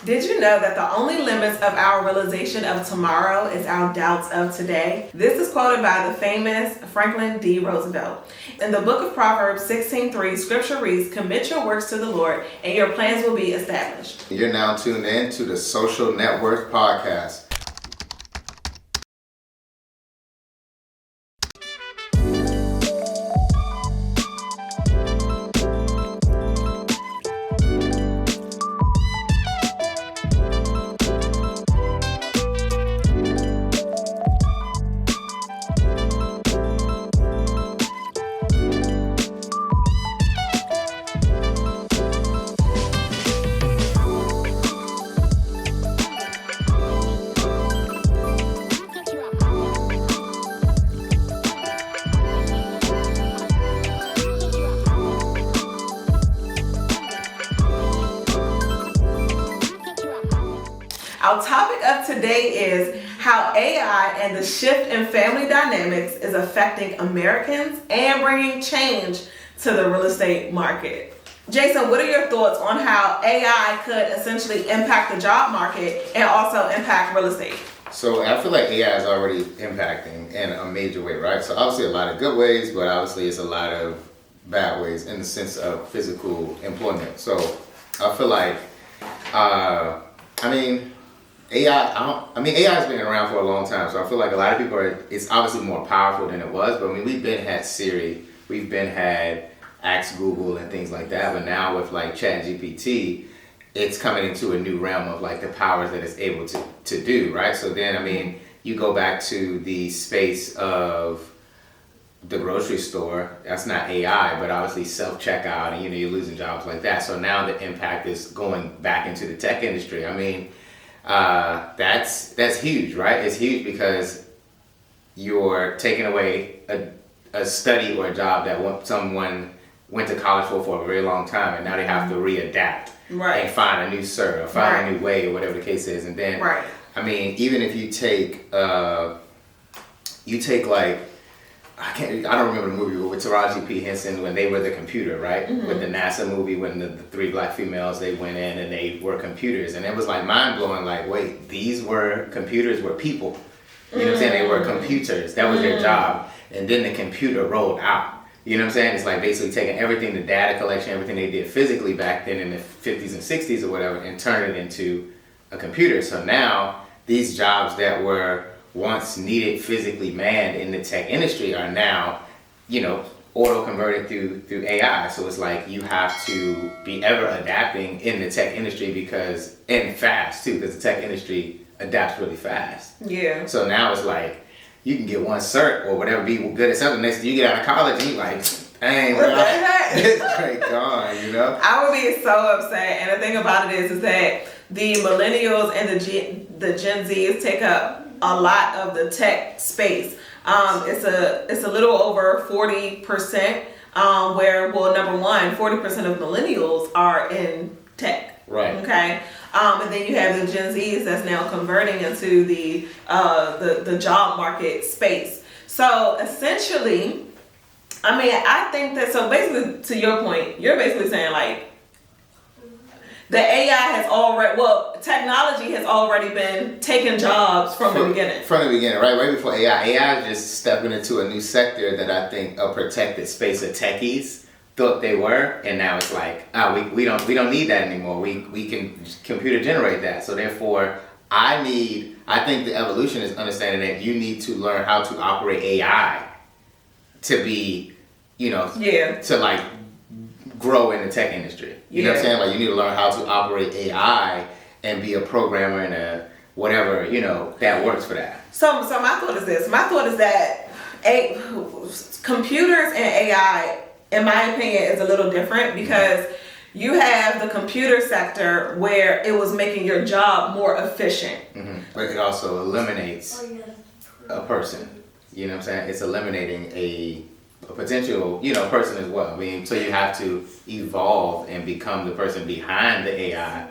Did you know that the only limits of our realization of tomorrow is our doubts of today? This is quoted by the famous Franklin D. Roosevelt. In the book of Proverbs 16:3, scripture reads, "Commit your works to the Lord, and your plans will be established." You're now tuned in to the Social Network Podcast. Our topic of today is how AI and the shift in family dynamics is affecting Americans and bringing change to the real estate market. Jason, what are your thoughts on how AI could essentially impact the job market and also impact real estate? So I feel like AI is already impacting in a major way, right? So obviously a lot of good ways, but obviously it's a lot of bad ways in the sense of physical employment. So I feel like, AI has been around for a long time, so I feel like a lot of people it's obviously more powerful than it was, but I mean, we've been had Siri, we've been had Ask Google and things like that, but now with like ChatGPT, it's coming into a new realm of like the powers that it's able to do, right? So then, I mean, you go back to the space of the grocery store, that's not AI, but obviously self-checkout, and you're losing jobs like that. So now the impact is going back into the tech industry. I mean, that's huge, right? It's huge because you're taking away a study or a job that someone went to college for a very long time, and now they have to readapt and find a new cert or find a new way or whatever the case is. And then, I mean, even if you take like, I don't remember the movie with Taraji P. Henson when they were the computer, right? Mm-hmm. With the NASA movie when the three black females, they went in and they were computers. And it was like mind blowing, like, wait, these were computers were people. You know what I'm saying? They were computers. That was their job. And then the computer rolled out. You know what I'm saying? It's like basically taking everything, the data collection, everything they did physically back then in the 50s and 60s or whatever, and turn it into a computer. So now these jobs that were once needed physically manned in the tech industry are now, auto converted through AI. So it's like you have to be ever adapting in the tech industry and fast too, because the tech industry adapts really fast. Yeah. So now it's like you can get one cert or whatever, be good at something. Next you get out of college and you like, dang, it's great gone, I would be so upset. And the thing about it is that the millennials and the Gen Zs take up a lot of the tech space. It's a little over 40%, where, well, number one, 40% of millennials are in tech. Right. Okay. And then you have the Gen Zs that's now converting into the job market space. So essentially, I mean, I think that, so basically to your point, you're basically saying like, the AI technology has already been taking jobs from the beginning. From the beginning, right? Right before AI is just stepping into a new sector that I think a protected space of techies thought they were, and now it's like, we don't need that anymore. We can computer generate that. So therefore, I think the evolution is understanding that you need to learn how to operate AI to be, to like grow in the tech industry. You know what I'm saying? Like you need to learn how to operate AI and be a programmer and a whatever, that works for that. So my thought is this. My thought is that computers and AI, in my opinion, is a little different because you have the computer sector where it was making your job more efficient. Mm-hmm. But it also eliminates a person. You know what I'm saying? It's eliminating a potential, person as well. I mean, so you have to evolve and become the person behind the AI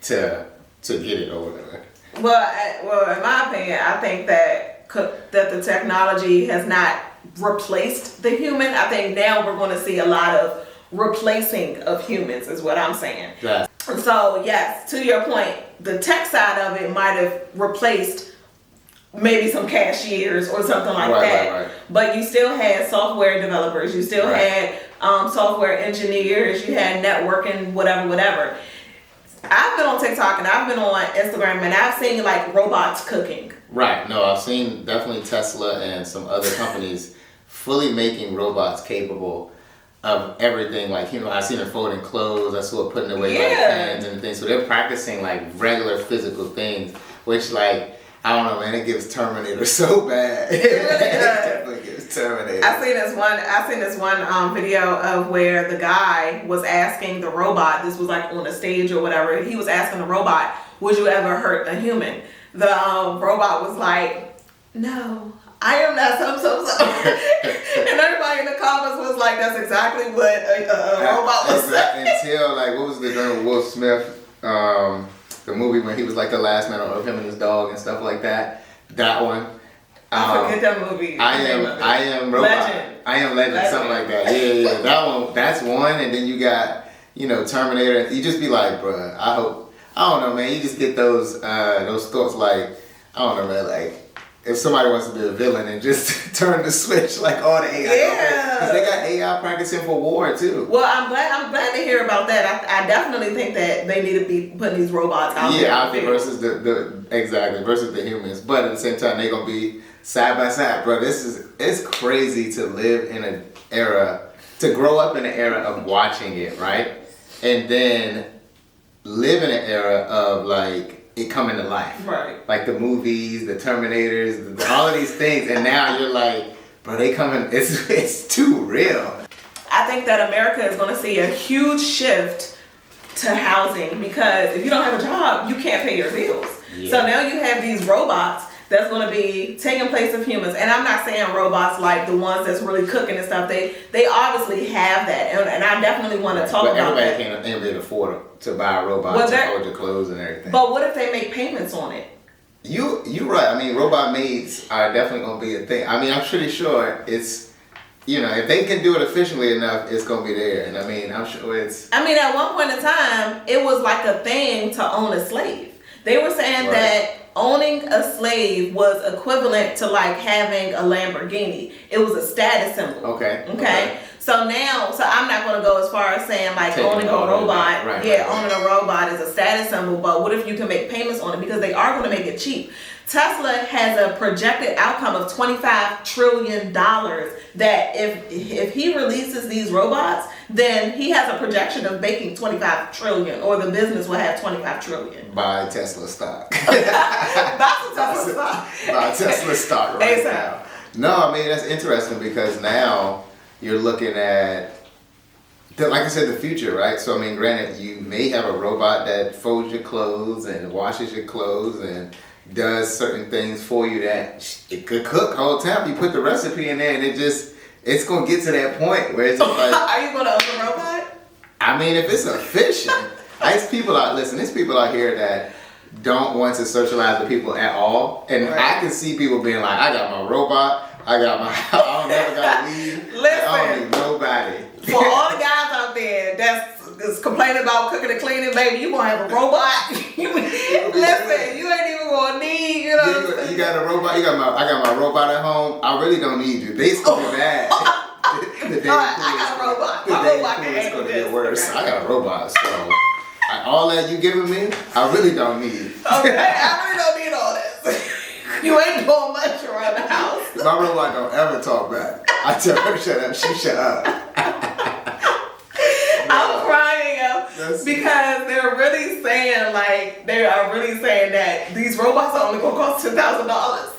to get it or whatever. Well, in my opinion, I think that the technology has not replaced the human. I think now we're going to see a lot of replacing of humans, is what I'm saying. Yeah. So yes, to your point, the tech side of it might have replaced maybe some cashiers or something like that. Right. But you still had software developers, you still had software engineers, you had networking, whatever. I've been on TikTok and I've been on Instagram and I've seen like robots cooking. Right. No, I've seen definitely Tesla and some other companies fully making robots capable of everything. Like, I've seen her folding clothes, I saw her putting away like pans and things. So they're practicing like regular physical things, which like, I don't know, man, it gives Terminator so bad. It really does. It definitely gives Terminator. I seen this one video of where the guy was asking the robot, this was like on a stage or whatever, he was asking the robot, would you ever hurt a human? The robot was like, no, I am not so. And everybody in the comments was like, that's exactly what a robot was saying. Until, like, what was the name of Will Smith, the movie when he was like the last man on Earth, him and his dog and stuff like that. That one. I forget that movie. I am Robot. Legend. I Am Legend, something like that. Yeah. That one, that's one. And then you got, Terminator. You just be like, bruh, I don't know, man. You just get those thoughts like, I don't know, man, like, if somebody wants to be a villain and just turn the switch like all the AI. Yeah. Because they got AI practicing for war too. Well, I'm glad to hear about that. I definitely think that they need to be putting these robots out there. Yeah, out there versus versus the humans. But at the same time, they're gonna be side by side, bro. It's crazy to live in an era, to grow up in an era of watching it, right? And then live in an era of like it coming to life. Right. Like the movies, the Terminators, all of these things, and now you're like, bro, they coming, it's too real. I think that America is gonna see a huge shift to housing because if you don't have a job, you can't pay your bills. Yeah. So now you have these robots that's going to be taking place of humans. And I'm not saying robots like the ones that's really cooking and stuff. They obviously have that. And I definitely want to talk about that. Everybody can't really afford to buy a robot to hold your clothes and everything. But what if they make payments on it? You're right. I mean, robot maids are definitely going to be a thing. I mean, I'm pretty sure it's, if they can do it efficiently enough, it's going to be there. And I mean, I'm sure it's... I mean, at one point in time, it was like a thing to own a slave. They were saying that owning a slave was equivalent to like having a Lamborghini. It was a status symbol. Okay. So I'm not going to go as far as saying like owning a robot. Owning a robot is a status symbol. But what if you can make payments on it? Because they are going to make it cheap. Tesla has a projected outcome of $25 trillion that if he releases these robots, then he has a projection of making $25 trillion, or the business will have $25 trillion. Buy Tesla stock. Buy Tesla stock. Buy Tesla stock right now. No, I mean, that's interesting because now you're looking at, like I said, the future, right? So, I mean, granted, you may have a robot that folds your clothes and washes your clothes and does certain things for you that it could cook the whole time. You put the recipe in there and it's going to get to that point where it's just like... Are you going to own the robot? I mean, if it's efficient. There's people out here that don't want to socialize with people at all. And I can see people being like, I got my robot, I don't never got to leave. Listen, I don't need nobody. For all the guys out there that's complaining about cooking and cleaning, baby, you gonna have a robot. Listen, you ain't even gonna need, You got a robot. I got my robot at home. I really don't need you. They gonna be bad. I got a robot. My robot can handle this. Get worse. I got a robot, so all that you giving me, I really don't need. Okay, I really don't need all this. You ain't doing much around the house. My robot don't ever talk back. I tell her shut up, she shut up. I'm crying because they're really saying that these robots are only gonna cost $10,000.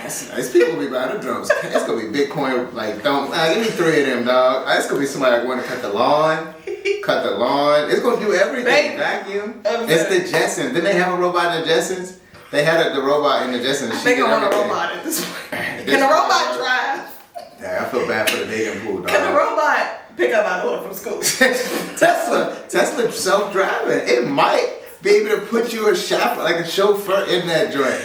That's nice. People be buying the drones. It's gonna be Bitcoin. Like, give me 3 of them, dog. It's gonna be somebody that want to cut the lawn. It's gonna do everything. Baby. Vacuum. It's the Jetsons. Didn't they have a robot in the Jetsons? They had the robot in the Jetsons. I think I want a robot at this point. Can the robot drive? Yeah, I feel bad for the dating pool, dog. Can the robot pick up my daughter from school? Tesla self-driving. It might be able to put you a chauffeur in that joint.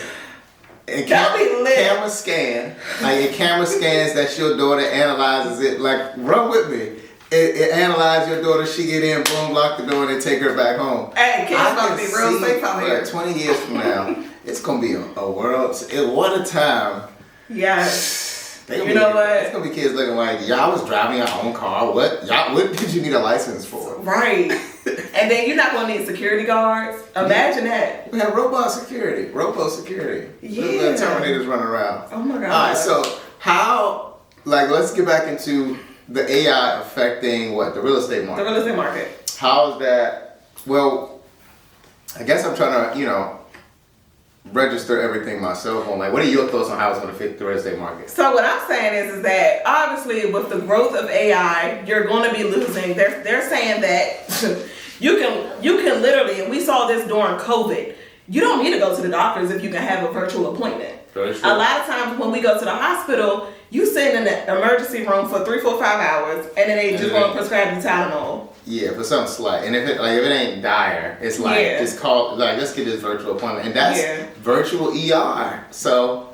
And camera scan. Like, your camera scans that your daughter analyzes it. Like, run with me. it analyze your daughter, she get in, boom, lock the door, and then take her back home. Hey, kids gonna be real safe out here. 20 years from now, it's gonna be a world. What a time. Yes. You know what? It's gonna be kids looking like, y'all was driving your own car. What did you need a license for? Right. And then you're not gonna need security guards. Imagine that. We have robot security, robo security. Yeah. The Terminators running around. Oh my God. All right, so how? Let's get back into the AI affecting what the real estate market. The real estate market. How is that? Well, I guess I'm trying to register everything myself on. Like, what are your thoughts on how it's going to fit the real estate market? So what I'm saying is that obviously with the growth of AI, you're going to be losing. They're saying that you can literally, and we saw this during COVID. You don't need to go to the doctors if you can have a virtual appointment. A lot of times when we go to the hospital, you sit in the emergency room for 3, 4, 5 hours, and then they just want to prescribe you Tylenol. Yeah, for something slight. And if it ain't dire, it's like just call, let's get this virtual appointment, and that's virtual ER. So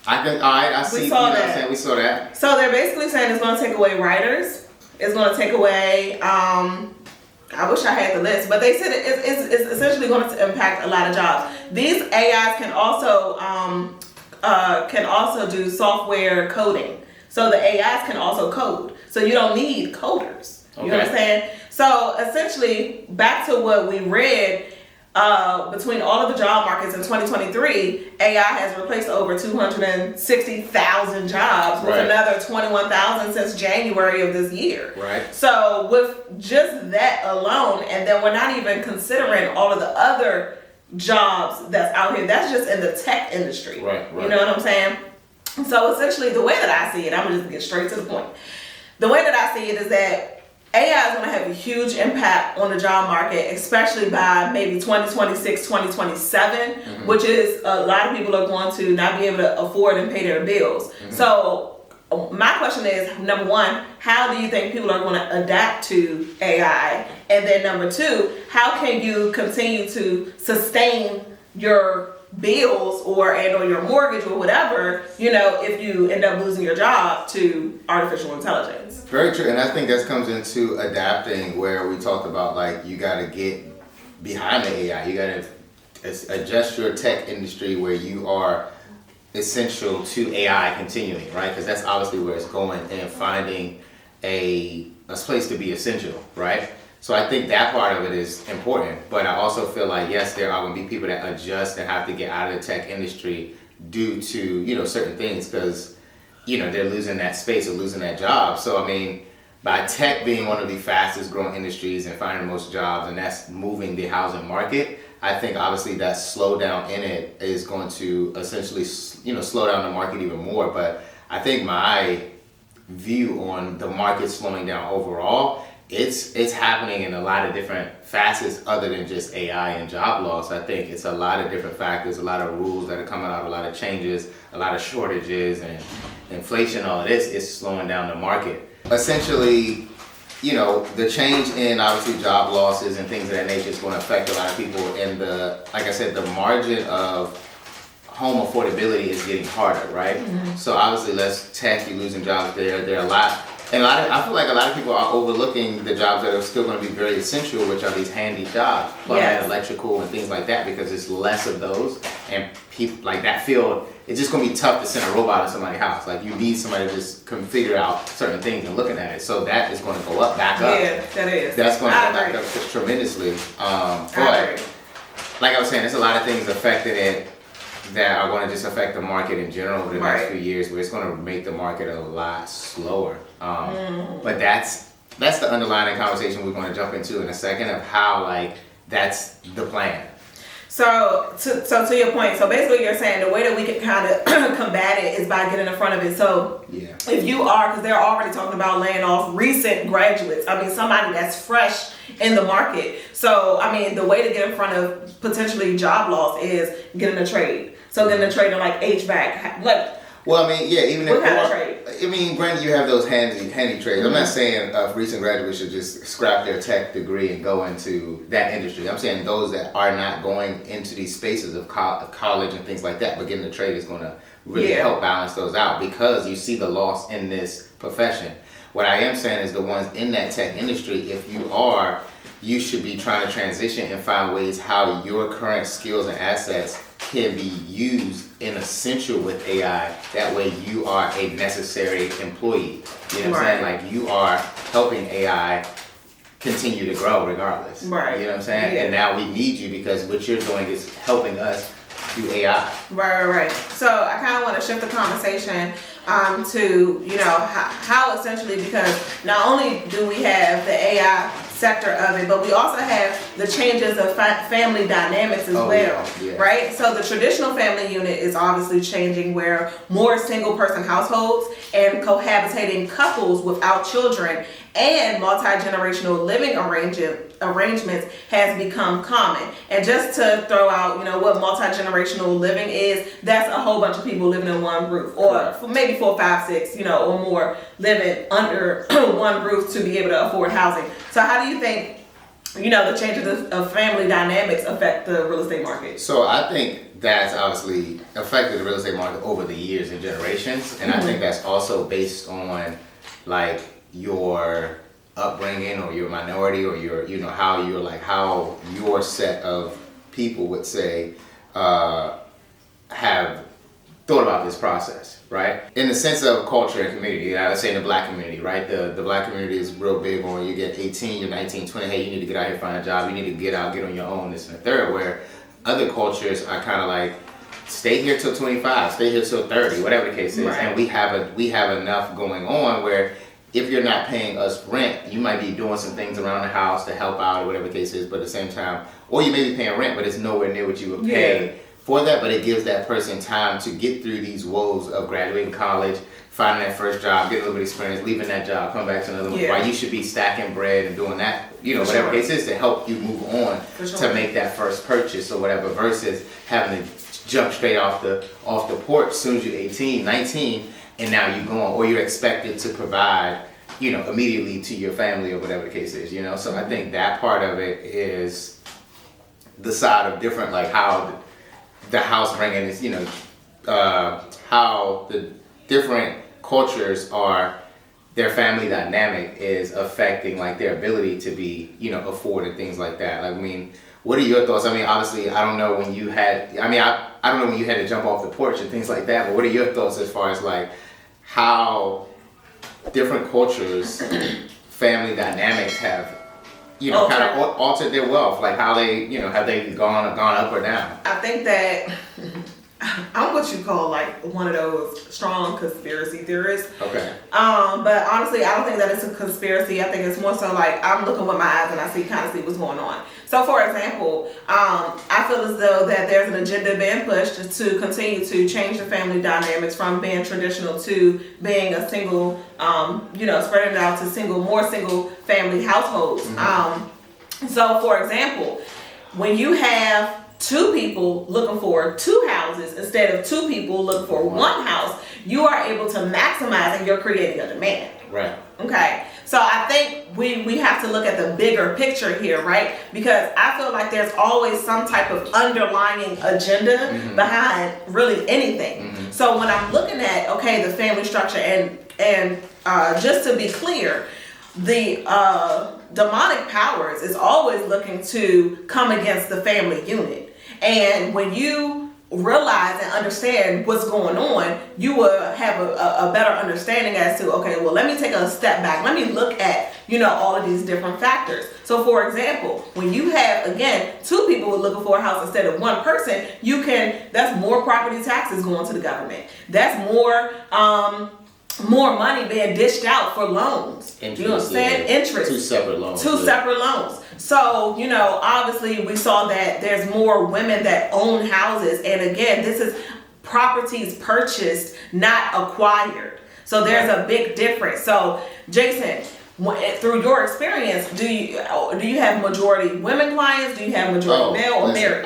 I see. We saw that. We saw that. So they're basically saying it's going to take away writers. It's going to take away. I wish I had the list, but they said it's essentially going to impact a lot of jobs. These AIs can also do software coding. So the AIs can also code. So you don't need coders. You understand? So essentially, back to what we read, between all of the job markets in 2023, AI has replaced over 260,000 jobs with another 21,000 since January of this year. Right. So with just that alone, and then we're not even considering all of the other jobs that's out here. That's just in the tech industry. Right. You know what I'm saying? So essentially, the way that I see it, I'm gonna just get straight to the point. The way that I see it is that AI is going to have a huge impact on the job market, especially by maybe 2026, 2027, which is a lot of people are going to not be able to afford and pay their bills. So my question is, number one, how do you think people are going to adapt to AI? And then number two, how can you continue to sustain your bills or your mortgage or whatever, if you end up losing your job to artificial intelligence? Very true, and I think that comes into adapting, where we talked about you got to get behind the AI. You got to adjust your tech industry where you are essential to AI continuing, right? Because that's obviously where it's going, and finding a place to be essential, right? So I think that part of it is important, but I also feel like, yes, there are going to be people that adjust and have to get out of the tech industry due to, certain things, because, they're losing that space or losing that job. So, by tech being one of the fastest growing industries and finding the most jobs, and that's moving the housing market, I think obviously that slowdown in it is going to essentially, slow down the market even more. But I think my view on the market slowing down overall, it's happening in a lot of different facets other than just AI and job loss. I think it's a lot of different factors, a lot of rules that are coming out, a lot of changes, a lot of shortages, and inflation. All of this is slowing down the market. Essentially, the change in obviously job losses and things of that nature is going to affect a lot of people. And like I said, the margin of home affordability is getting harder, right? So obviously, less tech, you're losing jobs there. There are a lot. And I feel like a lot of people are overlooking the jobs that are still going to be very essential, which are these handy jobs, plumbing, electrical, and things like that, because there's less of those. And people like that field, it's just going to be tough to send a robot in somebody's house. Like, you need somebody to just figure out certain things and looking at it. So that is going to go back up. Yeah, that is. That's going to go back up tremendously. But like I was saying, there's a lot of things affecting it that are going to just affect the market in general over the next few years, where it's going to make the market a lot slower. But that's the underlying conversation we're going to jump into in a second, of how that's the plan. So to your point, so basically you're saying the way that we can kind of combat it is by getting in front of it. So if you are, because they're already talking about laying off recent graduates, somebody that's fresh in the market. So the way to get in front of potentially job loss is getting a trade. So getting a trade in HVAC, Well, even what kind of trade? Granted, you have those handy trades. I'm not saying recent graduates should just scrap their tech degree and go into that industry. I'm saying those that are not going into these spaces of college and things like that, but getting a trade is going to really help balance those out, because you see the loss in this profession. what I am saying is the ones in that tech industry, if you are, you should be trying to transition and find ways how your current skills and assets can be used in essential with AI. That way you are a necessary employee. You know what I'm saying? Like you are helping AI continue to grow regardless. Right. You know what I'm saying? Yeah. And now we need you because what you're doing is helping us do AI. Right. So I kind of want to shift the conversation to, you know, how essentially, because not only do we have the AI sector of it, but we also have the changes of family dynamics as well, yeah. right? So the traditional family unit is obviously changing, where more single person households and cohabitating couples without children and multi-generational living arrangements has become common. And just to throw out, you know, what multi-generational living is, that's a whole bunch of people living in one roof, or maybe 4, 5, 6, you know, or more living under one roof to be able to afford housing. So how do you think, you know, the changes of family dynamics affect the real estate market? So I think that's obviously affected the real estate market over the years and generations. And I think that's also based on like your upbringing or your minority or your, you know, how you're like, how your set of people would say have thought about this process, right? In the sense of culture and community, let's say in the black community, right? The black community is real big on you get 18, you're 19, 20, hey, you need to get out here, find a job, you need to get out, get on your own, this and the third, where other cultures are kind of like, stay here till 25, stay here till 30, whatever the case is. Right. And we have enough going on where if you're not paying us rent, you might be doing some things around the house to help out or whatever the case is, but at the same time, or you may be paying rent, but it's nowhere near what you would pay for that, but it gives that person time to get through these woes of graduating college, finding that first job, getting a little bit of experience, leaving that job, come back to another one. Why you should be stacking bread and doing that, you know, whatever the case is, to help you move on to make that first purchase or whatever, versus having to jump straight off the porch as soon as you're 18, 19, and now you're going, or you're expected to provide, you know, immediately to your family or whatever the case is, you know. So I think that part of it is the side of different, like how the house bringing is, you know, how the different cultures are, their family dynamic is affecting like their ability to be, you know, afforded things like that. Like, I mean, what are your thoughts? I mean, obviously, I don't know when you had, I don't know when you had to jump off the porch and things like that, but what are your thoughts as far as like how different cultures, family dynamics have, you know, kind of altered their wealth, like how they, you know, have they gone up or down? I think that I'm what you call like one of those strong conspiracy theorists. Okay. But honestly, I don't think that it's a conspiracy. I think it's more so like I'm looking with my eyes and I kind of see what's going on. So for example, I feel as though that there's an agenda being pushed to continue to change the family dynamics from being traditional to being a single, you know, spreading it out to more single family households. So for example, when you have 2 people looking for 2 houses instead of 2 people looking for 1 house, you are able to maximize and you're creating a demand. Right. Okay. So I think we have to look at the bigger picture here, right? Because I feel like there's always some type of underlying agenda behind really anything. So when I'm looking at, okay, the family structure and just to be clear, the demonic powers is always looking to come against the family unit. And when you realize and understand what's going on, you will have a better understanding as to, okay, well, let me take a step back. Let me look at, you know, all of these different factors. So for example, when you have, again, 2 people looking for a house instead of 1 person, that's more property taxes going to the government. That's more money being dished out for loans. Interest, you know what I'm saying? Interest. 2 separate loans. 2 separate loans. So, you know, obviously we saw that there's more women that own houses. And again, this is properties purchased, not acquired. So there's a big difference. So, Jason, through your experience, do you have majority women clients? Do you have majority male or married?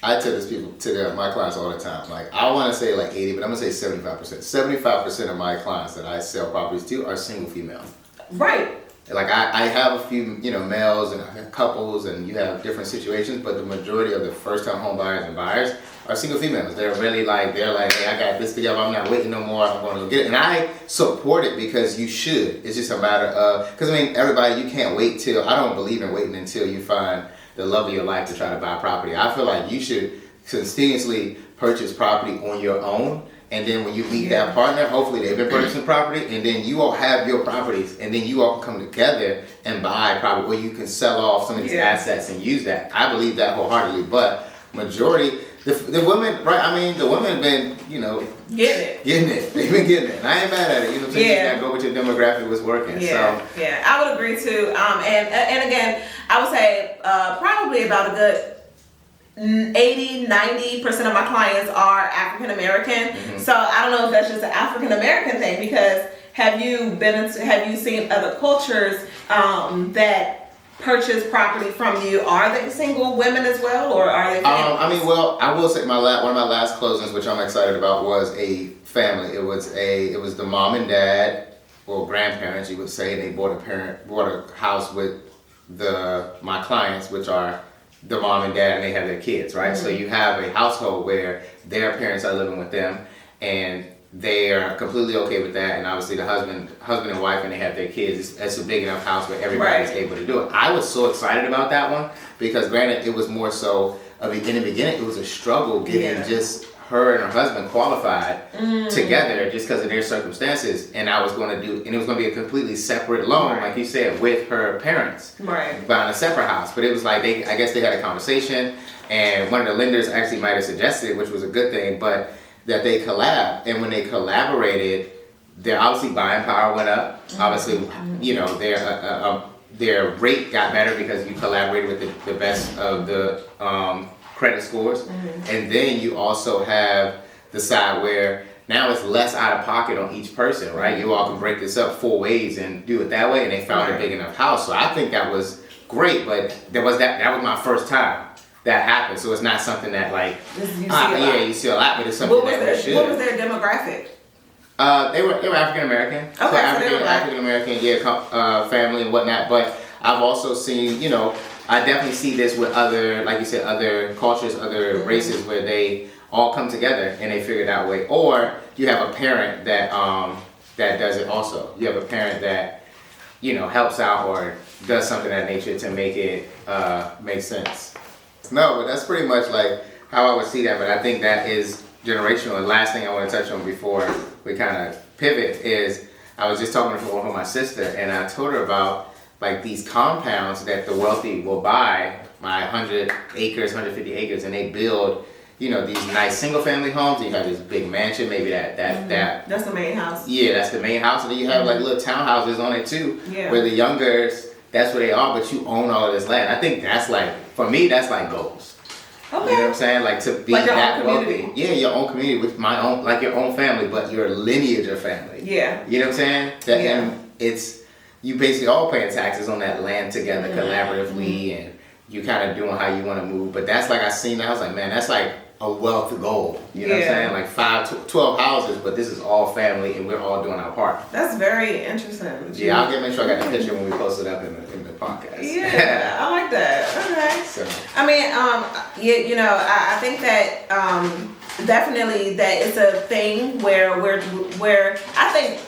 I tell this to my clients all the time. Like, I want to say like 80, but I'm going to say 75%. 75% of my clients that I sell properties to are single females. Right. like I have a few, males and I have couples, and you have different situations, but the majority of the first time home buyers and buyers are single females. They're really they're like, hey, I got this together, I'm not waiting no more, I'm going to go get it. And I support it because you should. It's just a matter of, because everybody, you can't wait till, I don't believe in waiting until you find the love of your life to try to buy property. I feel like you should continuously purchase property on your own. And then when you meet that partner, hopefully they've been purchasing property, and then you all have your properties, and then you all can come together and buy property where you can sell off some of these assets and use that. I believe that wholeheartedly, but majority, the women, right? The women have been, getting it. They've been getting it. And I ain't mad at it. You know what I'm saying? You gotta go with your demographic, what's working. Yeah, I would agree too. And again, I would say probably about a good 80-90% of my clients are African American. So I don't know if that's just an African American thing, because have you seen other cultures that purchase property from you? Are they single women as well, or are they families? I will say one of my last closings, which I'm excited about, was a family. It was the mom and dad, or grandparents, you would say, and they bought a house with my clients, which are the mom and dad, and they have their kids, right? So you have a household where their parents are living with them, and they are completely okay with that. And obviously the husband and wife, and they have their kids. It's a big enough house where everybody's able to do it. I was so excited about that one because, granted, it was more so in the beginning, it was a struggle getting just her and her husband qualified together just because of their circumstances, and it was going to be a completely separate loan, like you said, with her parents, buying a separate house. But it was like I guess they had a conversation, and one of the lenders actually might have suggested, which was a good thing, but that they collab. And when they collaborated, their obviously buying power went up. Obviously, their rate got better because you collaborated with the best of the credit scores. And then you also have the side where now it's less out of pocket on each person, right? You all can break this up 4 ways and do it that way, and they found a big enough house. So I think that was great, but that was my first time that happened. So it's not something that you see a lot, but it's something that we should. What was their demographic? They were African American. Okay, so African American, family and whatnot. But I've also seen, I definitely see this with other, like you said, other cultures, other races, where they all come together and they figure it out way. Or you have a parent that does it also. You have a parent that helps out or does something of that nature to make it make sense. No, but that's pretty much like how I would see that. But I think that is generational. And last thing I want to touch on before we kind of pivot is, I was just talking to my sister, and I told her about these compounds that the wealthy will buy, 100 acres, 150 acres, and they build, these nice single family homes. You have this big mansion, maybe that's the main house. Yeah, that's the main house. And then you have little townhouses on it too, where the youngers, that's where they are, but you own all of this land. I think that's for me, that's goals. Okay. You know what I'm saying? To be that wealthy. Yeah, your own community with your own family, but your lineage of family. Yeah. You know what I'm saying? And it's, you basically all paying taxes on that land together collaboratively, and you kind of doing how you want to move. But that's I seen that, I was like, man, that's a wealth goal. You know what I'm saying? 12 houses, but this is all family, and we're all doing our part. That's very interesting. Yeah, I'll make sure I got the picture when we post it up in the podcast. Yeah, I like that. Okay. So. I think that definitely that it's a thing where I think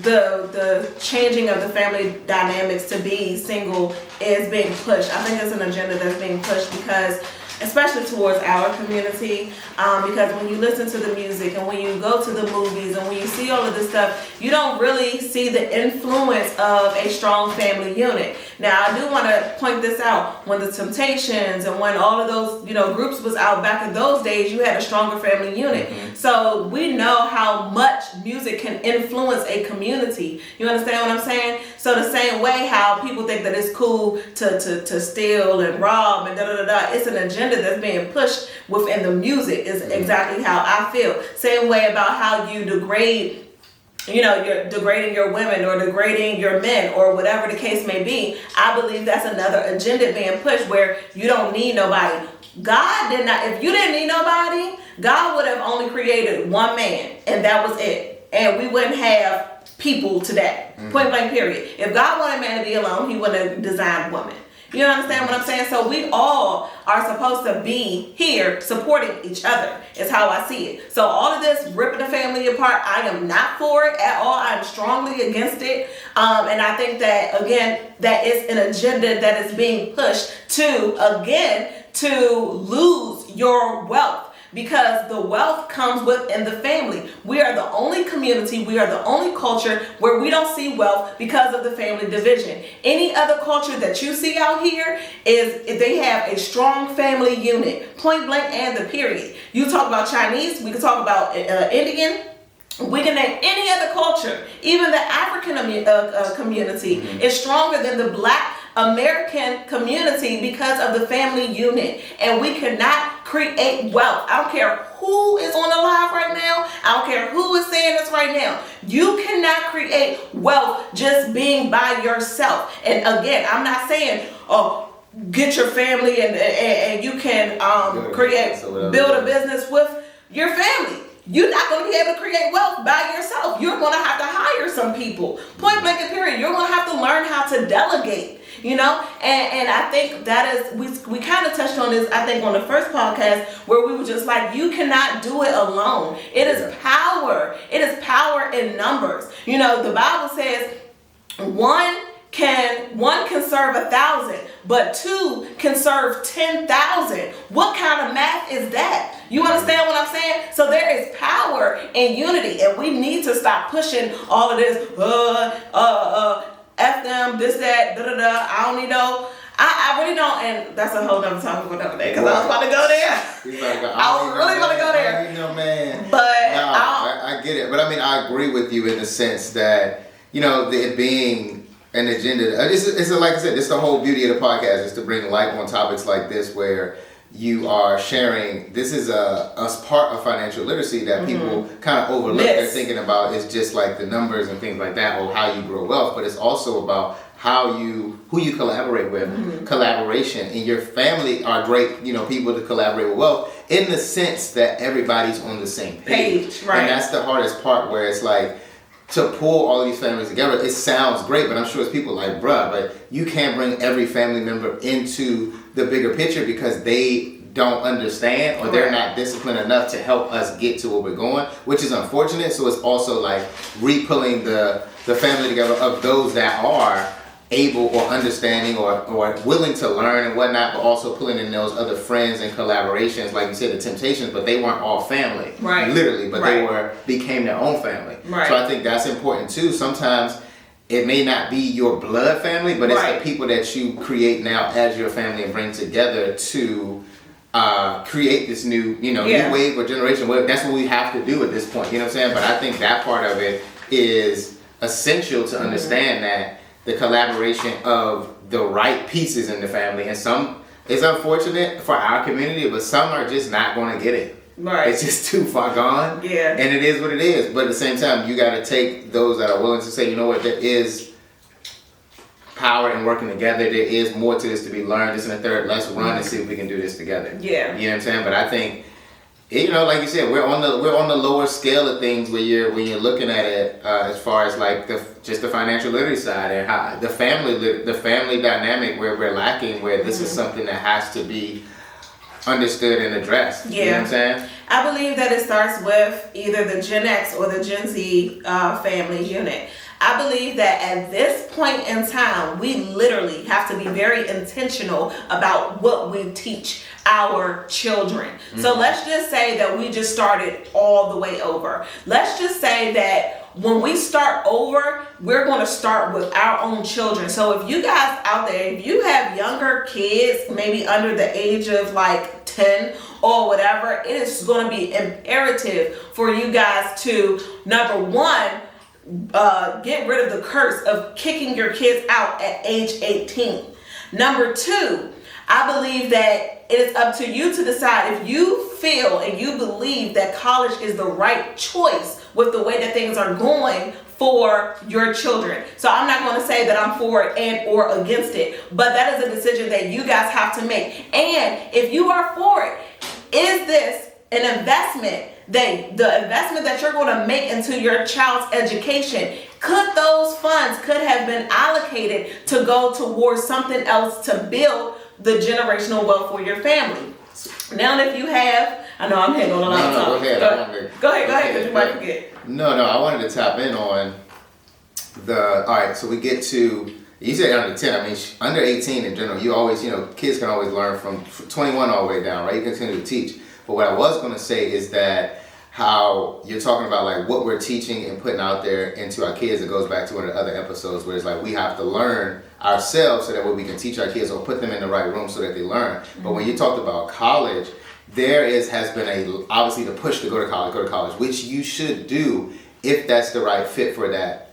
the changing of the family dynamics to be single is being pushed. I think it's an agenda that's being pushed because, especially towards our community, because when you listen to the music and when you go to the movies and when you see all of this stuff, you don't really see the influence of a strong family unit. Now, I do want to point this out. When the Temptations and when all of those, groups was out back in those days, you had a stronger family unit. So we know how much music can influence a community. You understand what I'm saying? So the same way how people think that it's cool to steal and rob and it's an agenda that's being pushed within the music is exactly how I feel. Same way about how you degrade, you're degrading your women or degrading your men or whatever the case may be. I believe that's another agenda being pushed where you don't need nobody. God did not, if you didn't need nobody, God would have only created one man and that was it. and we wouldn't have people today. Point blank period. If God wanted man to be alone, he wouldn't have designed woman. You understand what I'm saying? So we all are supposed to be here supporting each other, is how I see it. So all of this ripping the family apart, I am not for it at all. I'm strongly against it. And I think that, again, that is an agenda that is being pushed to lose your wealth. Because the wealth comes within the family. We are the only community, we are the only culture where we don't see wealth because of the family division. Any other culture that you see out here is they have a strong family unit, point blank and the period. You talk about Chinese, we can talk about Indian. We can name any other culture. Even the African community is stronger than the Black American community because of the family unit. And we cannot create wealth. I don't care who is on the live right now. I don't care who is saying this right now. You cannot create wealth just being by yourself. And again, I'm not saying, oh, get your family and you can build a business with your family. You're not going to be able to create wealth by yourself. You're going to have to hire some people. Point blank and period. You're going to have to learn how to delegate, you know? And I think that is, we kind of touched on this, I think, on the first podcast, where we were just like, you cannot do it alone. It is power. It is power in numbers. You know, the Bible says one can serve 1,000, but two can serve 10,000. What kind of math is that? You understand what I'm saying? So there is power in unity, and we need to stop pushing all of this, F them, this, that, da-da-da, I don't need no. I really don't, and that's a whole nother topic for another day, because I was about to go there. I was really about to go there. You know, man. But no, I get it. But I mean, I agree with you in the sense that, you know, it being an agenda. It's like I said, it's the whole beauty of the podcast is to bring light on topics like this where you are sharing. This is a part of financial literacy that people kind of overlook. They're thinking about is just like the numbers and things like that, or how you grow wealth, but it's also about who you collaborate with. Collaboration in your family are great, you know, people to collaborate with wealth in the sense that everybody's on the same page. Right. And that's the hardest part, where it's like, to pull all these families together, it sounds great, but I'm sure it's people like, bruh, but you can't bring every family member into the bigger picture because they don't understand or they're not disciplined enough to help us get to where we're going, which is unfortunate. So it's also like re-pulling the family together of those that are able or understanding or willing to learn and whatnot, but also pulling in those other friends and collaborations, like you said, the Temptations, but they weren't all family, literally, but they became their own family. So I think that's important too. Sometimes it may not be your blood family, but it's the people that you create now as your family and bring together to create this new, new wave or generation. That's what we have to do at this point, you know what I'm saying? But I think that part of it is essential to understand that the collaboration of the right pieces in the family, and some, it's unfortunate for our community, but some are just not going to get it. It's just too far gone. And it is what it is. But at the same time, you got to take those that are willing to say, you know what, there is power in working together. There is more to this to be learned. This and the third. Let's run and see if we can do this together. You know what I'm saying? But I think, you know, like you said, we're on the lower scale of things when you're looking at it as far as like just the financial literacy side and how the family dynamic where we're lacking, where this is something that has to be understood and addressed. You know what I'm saying? I believe that it starts with either the Gen X or the Gen Z family unit. I believe that at this point in time, we literally have to be very intentional about what we teach our children. So let's just say that we just started all the way over. Let's just say that when we start over, we're going to start with our own children. So if you guys out there, if you have younger kids, maybe under the age of like 10 or whatever, it is going to be imperative for you guys to, number one, get rid of the curse of kicking your kids out at age 18. Number two, I believe that it is up to you to decide if you feel and you believe that college is the right choice with the way that things are going for your children. So I'm not going to say that I'm for it and or against it, but that is a decision that you guys have to make. And if you are for it, is this an investment the investment that you're going to make into your child's education, could those funds could have been allocated to go towards something else to build the generational wealth for your family? Now, if you have, I know I'm hitting on a lot of time. Go ahead, because you might forget. No, I wanted to tap in on all right, so we get to, you said under 10, I mean, under 18 in general, you always, kids can always learn from 21 all the way down, right? You continue to teach. But what I was going to say is that how you're talking about like what we're teaching and putting out there into our kids, it goes back to one of the other episodes where it's like we have to learn ourselves so that way we can teach our kids or put them in the right room so that they learn. Mm-hmm. But when you talked about college, has been obviously the push to go to college, which you should do if that's the right fit for that,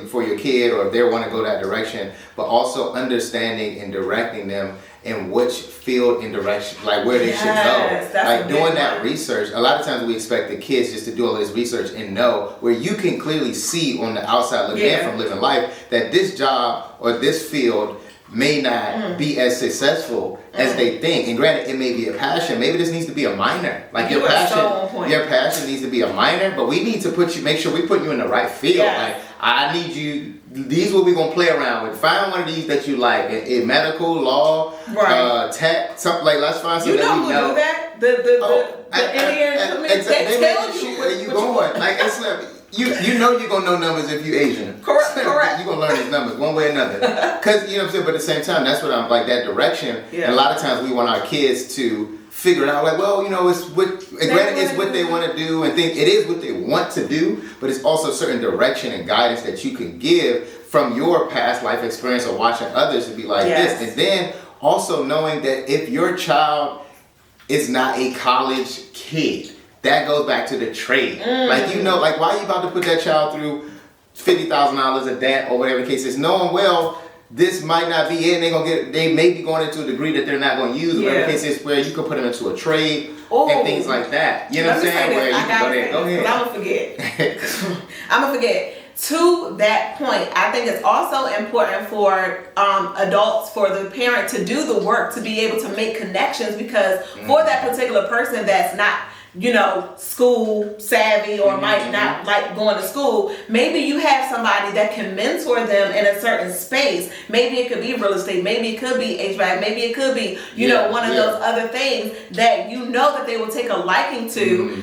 for your kid, or if they want to go that direction, but also understanding and directing them in which field and direction, like where they should go. Like doing that research. A lot of times we expect the kids just to do all this research and know, where you can clearly see on the outside looking in from living life that this job or this field may not be as successful as they think. And granted, it may be a passion. Maybe this needs to be a minor. Like your passion needs to be a minor, but we need to make sure we put you in the right field. Like I need you. These what we gonna play around with. Find one of these that you like. In medical, law, tech, something like. Let's find something that we know. Do that? The Indian they tell you where you going. Like it's like. You know you're going to know numbers if you're Asian. Correct. You're going to learn these numbers one way or another. Because, you know what I'm saying? But at the same time, that's what I'm like, that direction. Yeah. And a lot of times we want our kids to figure it out. Like, well, it's what they want to do and think it is what they want to do. But it's also certain direction and guidance that you can give from your past life experience or watching others to be like this. And then also knowing that if your child is not a college kid, that goes back to the trade. Like, why are you about to put that child through $50,000 a debt or whatever the case is, knowing this might not be it, and they may be going into a degree that they're not going to use, or whatever the case is, where you can put them into a trade and things like that. You know what I'm saying? Where you can go ahead. I'm going to forget. To that point, I think it's also important for adults, for the parent to do the work, to be able to make connections, because for that particular person that's not school savvy or might not like going to school, maybe you have somebody that can mentor them in a certain space. Maybe it could be real estate, maybe it could be HVAC, maybe it could be one of those other things that that they will take a liking to,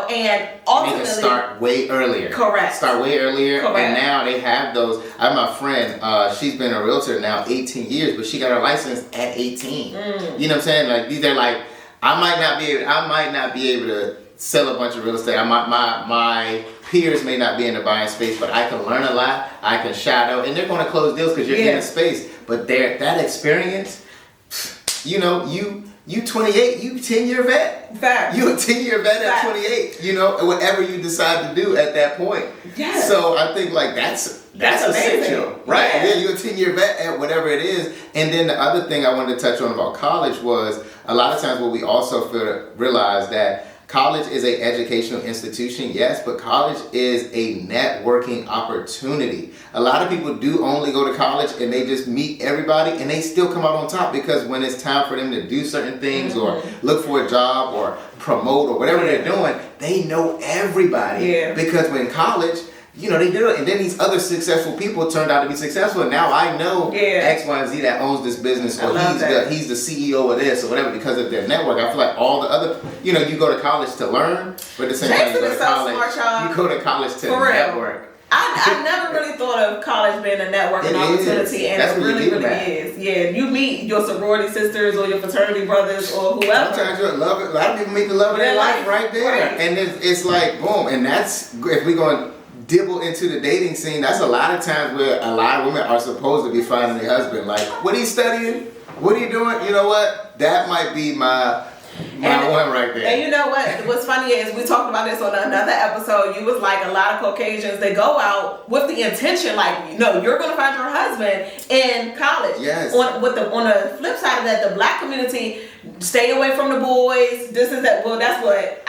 and ultimately start way earlier. Correct. Start way earlier. Correct. And now they have those. I have my friend, she's been a realtor now 18 years, but she got her license at 18. You know what I'm saying? Like these are like, I might not be able to sell a bunch of real estate. My peers may not be in the buying space, but I can learn a lot. I can shadow, and they're going to close deals because you're in the space. But that experience, you 28, you 10-year vet. Fact. You a 10-year vet at 28. Whatever you decide to do at that point. Yes. So I think like that's essential, right? Yeah, you're a 10-year vet at whatever it is. And then the other thing I wanted to touch on about college was a lot of times what we also realize that college is an educational institution, yes, but college is a networking opportunity. A lot of people do only go to college and they just meet everybody and they still come out on top, because when it's time for them to do certain things or look for a job or promote or whatever they're doing, they know everybody. Yeah. Because when college, they did it, and then these other successful people turned out to be successful. And now I know X, Y, and Z that owns this business, or he's the CEO of this, or whatever, because of their network. I feel like all the other, you go to college to learn, but at the same time you go to college to network. I never really thought of college being a networking opportunity, and it really is. Yeah, you meet your sorority sisters or your fraternity brothers or whoever. Sometimes you'll love it. A lot of people meet the love of their life right there, and it's like boom. And that's if we're going to dibble into the dating scene. That's a lot of times where a lot of women are supposed to be finding their husband. Like, what are you studying? What are you doing? You know what? That might be my one right there. And you know what? What's funny is we talked about this on another episode. You was like, a lot of Caucasians, they go out with the intention, like, you're going to find your husband in college. Yes. On the flip side of that, the black community, stay away from the boys. This is that. Well, that's what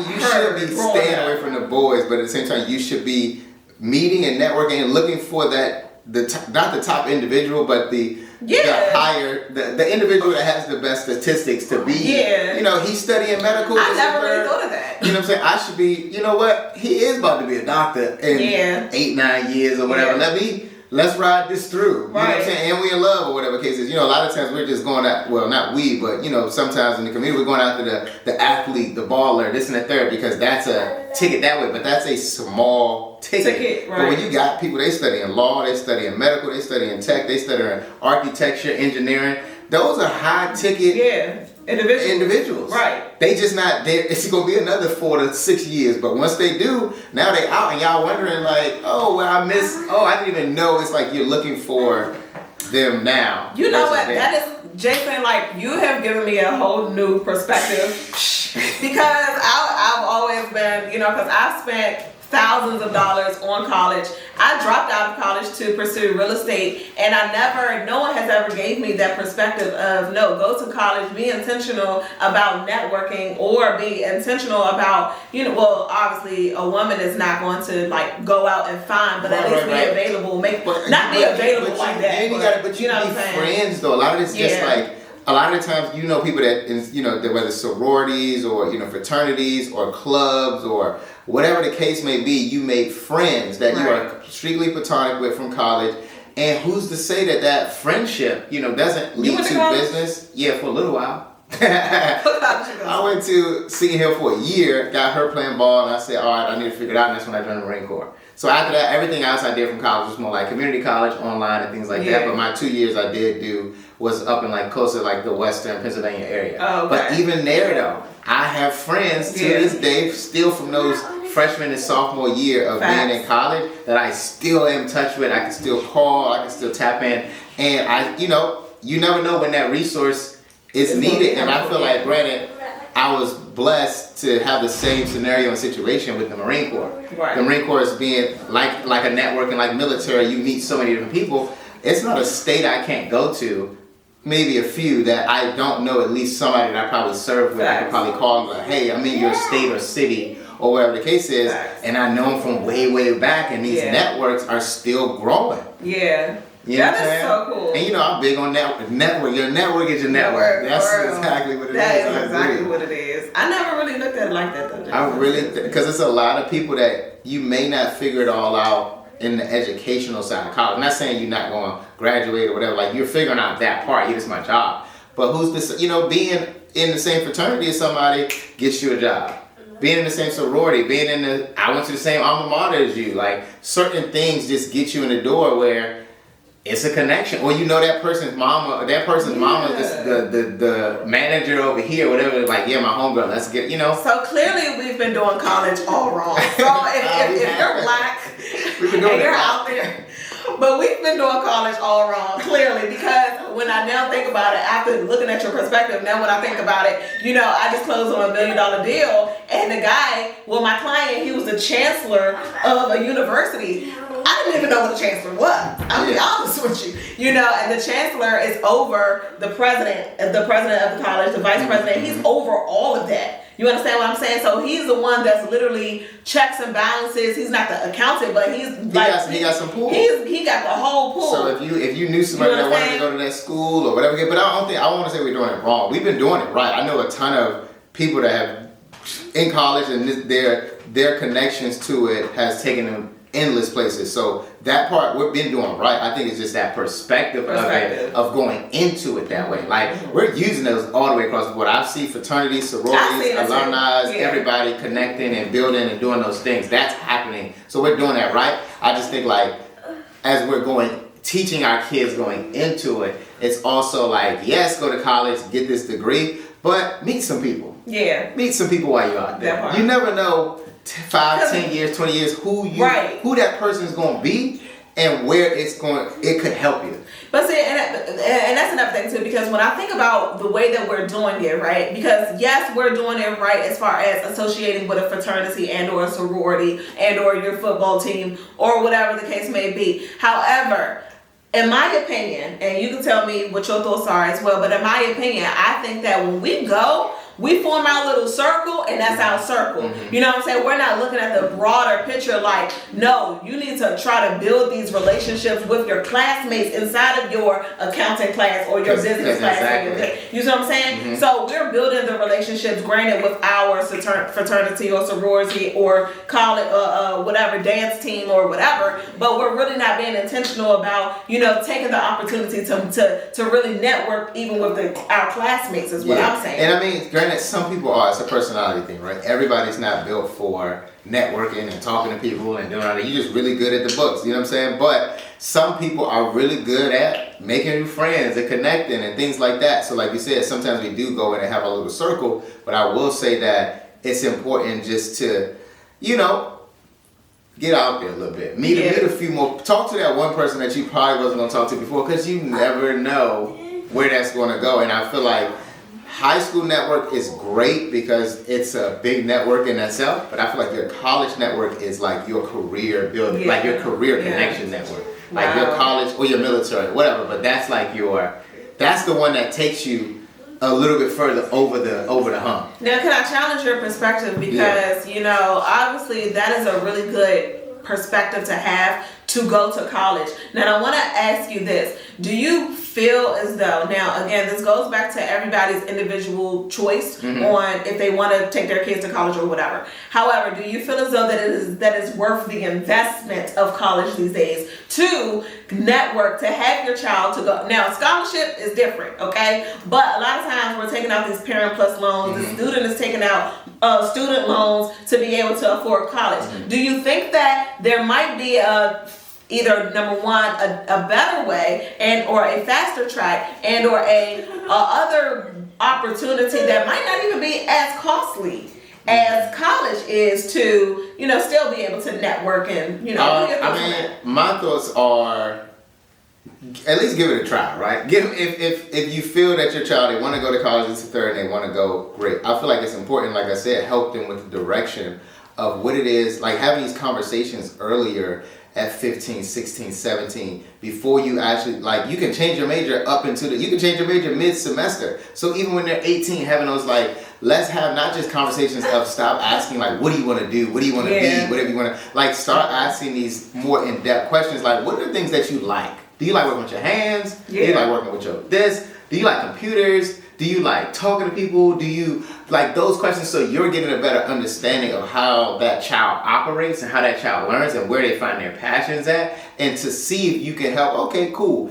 you should be staying away from the boys, but at the same time, you should be meeting and networking and looking for that not the top individual, but the higher, the individual that has the best statistics to be. Yeah. You know, he's studying medical. I never really thought of that. You know what I'm saying? I should be, you know what? He is about to be a doctor in 8-9 years or whatever. Let's ride this through. You know what I'm saying? And we in love or whatever case is. You know, a lot of times we're just going out, well, not we, but, you know, sometimes in the community we're going after the athlete, the baller, this and the third, because that's a ticket that way. But that's a small ticket. But when you got people, they study in law, they study in medical, they study in tech, they study in architecture, engineering. Those are high ticket individuals. Right. They just not there. It's going to be another 4 to 6 years. But once they do, now they out and y'all wondering like, oh, well, I didn't even know. It's like you're looking for them now. You know what? That is, Jason, like, you have given me a whole new perspective. Because I've always been, you know, because I've spent thousands of dollars on college. I dropped out of college to pursue real estate, and no one has ever gave me that perspective of, no, go to college, be intentional about networking, or be intentional about, you know, well, obviously a woman is not going to like go out and find, but at least be available, not be available like that. But you know be friends though. A lot of it's just like, a lot of the times, you know, people that, you know, whether sororities or, you know, fraternities or clubs or whatever the case may be, you make friends that you are strictly platonic with from college. And who's to say that friendship, you know, doesn't lead to business? Yeah, for a little while. I went to Seton Hill for a year, got her playing ball, and I said, all right, I need to figure it out, and that's when I joined the Marine Corps. So after that, everything else I did from college was more like community college, online, and things like that. But my 2 years I did do was up in like closer like the Western Pennsylvania area. Oh, okay. But even there though, I have friends to this day still from those freshman and sophomore year of being in college that I still am in touch with. I can still call, I can still tap in, and you know, you never know when that resource is needed. And I feel like, granted, I was blessed to have the same scenario and situation with the Marine Corps. Right. The Marine Corps is being like a network, and like military, you meet so many different people. It's not a state I can't go to. Maybe a few that I don't know, at least somebody that I probably served with. I could probably call and be like, hey, I'm in your state or city or whatever the case is, and I know them from way, way back, and these networks are still growing. Yeah. You know that is so cool. And you know, I'm big on network. Your network is your network. That's exactly what it is. That is exactly what it is. I never really looked at it like that though. I really, because it's a lot of people that you may not figure it all out in the educational side of college. I'm not saying you're not going to graduate or whatever. Like, you're figuring out that part. It's my job. But who's this? You know, being in the same fraternity as somebody gets you a job. Being in the same sorority, I went to the same alma mater as you. Like, certain things just get you in the door where it's a connection. Or you know that person's mama is the manager over here, whatever. Like, yeah, my homegirl, let's get, you know. So clearly we've been doing college all wrong. So if you're black and you're out there, but we've been doing college all wrong, clearly, because when I now think about it, after looking at your perspective, now when I think about it, you know, I just closed on $1 million deal, and the guy, well, my client, he was the chancellor of a university. I didn't even know what the chancellor was. I'll be honest with you. You know, and the chancellor is over the president of the college, the vice president. He's over all of that. You understand what I'm saying? So he's the one that's literally checks and balances. He's not the accountant, but he got some pool. He got the whole pool. So if you knew somebody that wanted to go to that school or whatever, but I want to say we're doing it wrong. We've been doing it right. I know a ton of people that have in college, and their connections to it has taken them endless places. So that part we've been doing right. I think it's just that perspective of going into it that way. Like, we're using those all the way across the board. I see fraternities, sororities, alumni, everybody connecting and building and doing those things. That's happening. So we're doing that right. I just think, like, as we're teaching our kids going into it, it's also like, yes, go to college, get this degree, but meet some people. Yeah. Meet some people while you're out there. You never know 5, 10 years, 20 years, who that person is going to be and where it could help you. But see, and that's another thing too, because when I think about the way that we're doing it, right, because yes, we're doing it right as far as associating with a fraternity and or a sorority and or your football team or whatever the case may be. However, in my opinion, and you can tell me what your thoughts are as well, but in my opinion, I think that when we go, we form our little circle and that's our circle. You know what I'm saying? We're not looking at the broader picture like, no, you need to try to build these relationships with your classmates inside of your accounting class or your business class. Exactly. You see what I'm saying? So we're building the relationships, granted, with our fraternity or sorority or call it whatever, dance team or whatever, but we're really not being intentional about, you know, taking the opportunity to really network even with our classmates is what I'm saying. And I mean, granted, some people are, it's a personality thing, right? Everybody's not built for networking and talking to people and doing all that. You're just really good at the books, you know what I'm saying? But some people are really good at making new friends and connecting and things like that. So like you said, sometimes we do go in and have a little circle, but I will say that it's important just to, you know, get out there a little bit. Meet a few more. Talk to that one person that you probably wasn't going to talk to before, because you never know where that's going to go. And I feel like high school network is great because it's a big network in itself, but I feel like your college network is like your career building, like your career connection network. Like your college or your military, whatever, but that's like that's the one that takes you a little bit further over the hump. Now, can I challenge your perspective? Because, you know, obviously that is a really good perspective to have to go to college. Now, I want to ask you this. Do you feel as though, now, again, this goes back to everybody's individual choice on if they want to take their kids to college or whatever. However, do you feel as though that is worth the investment of college these days to network, to have your child to go? Now, scholarship is different, okay? But a lot of times we're taking out these Parent Plus loans. The student is taking out student loans to be able to afford college. Do you think that there might be either number one, a better way and or a faster track and or a other opportunity that might not even be as costly as college is to, you know, still be able to network and, you know, I mean, my thoughts are at least give it a try, right? If you feel that your child, they want to go to college, it's a third, and they want to go, great. I feel like it's important, like I said, help them with the direction of what it is, like having these conversations earlier at 15, 16, 17, before you actually, like, you can change your major you can change your major mid-semester. So even when they're 18, having those, like, let's have not just conversations of stop asking, like, what do you want to do? What do you want to be? Whatever you want to, like, start asking these more in-depth questions, like, what are the things that you like? Do you like working with your hands? Do you like working with your this? Do you like computers? Do you like talking to people? Do you like those questions, so you're getting a better understanding of how that child operates and how that child learns and where they find their passions at, and to see if you can help. Okay, cool.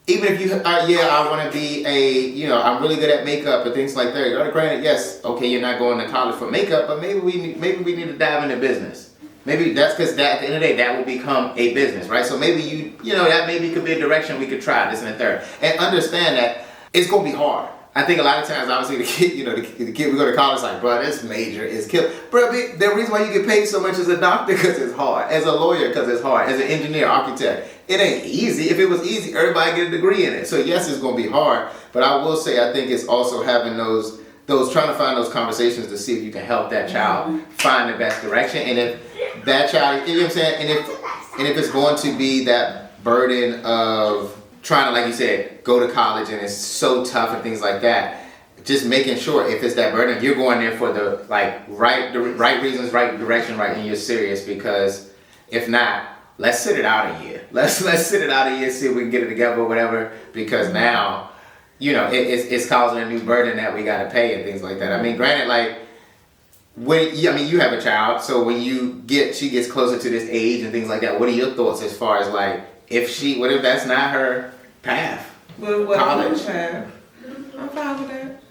Even if you I want to be I'm really good at makeup and things like that. Granted, yes, okay, you're not going to college for makeup, but maybe we need to dive into business. Maybe that's because at the end of the day, that will become a business, right? So maybe that maybe could be a direction we could try, this and the third. And understand that it's going to be hard. I think a lot of times, obviously, the kid we go to college, like, bro, this major is killed. Bro, the reason why you get paid so much as a doctor, because it's hard. As a lawyer, because it's hard. As an engineer, architect, it ain't easy. If it was easy, everybody get a degree in it. So yes, it's going to be hard. But I will say, I think it's also having those trying to find those conversations to see if you can help that child find the best direction. And if that child, you know what I'm saying, and if it's going to be that burden of trying to, like you said, go to college and it's so tough and things like that, just making sure if it's that burden, you're going there for the right reasons, right direction, right, and you're serious. Because if not, let's sit it out a year. Let's sit it out a year, see if we can get it together or whatever. Because now, it's causing a new burden that we got to pay and things like that. I mean, granted, like, you have a child, so when she gets closer to this age and things like that, what are your thoughts as far as, like, what if that's not her path? College. I'm fine with that.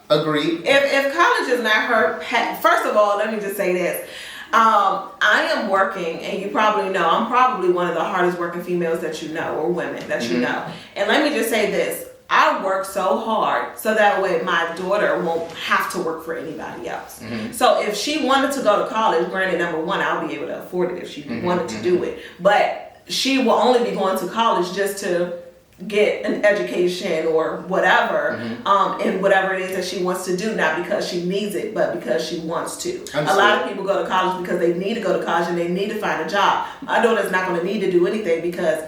Agreed. If college is not her path, first of all, let me just say this. I am working, and you probably know, I'm probably one of the hardest working females that you know, or women that you know. And let me just say this. I work so hard so that way my daughter won't have to work for anybody else. So if she wanted to go to college, granted, number one, I'll be able to afford it if she wanted to do it. But she will only be going to college just to get an education or whatever, and whatever it is that she wants to do, not because she needs it, but because she wants to. A lot of people go to college because they need to go to college and they need to find a job. My daughter's not going to need to do anything because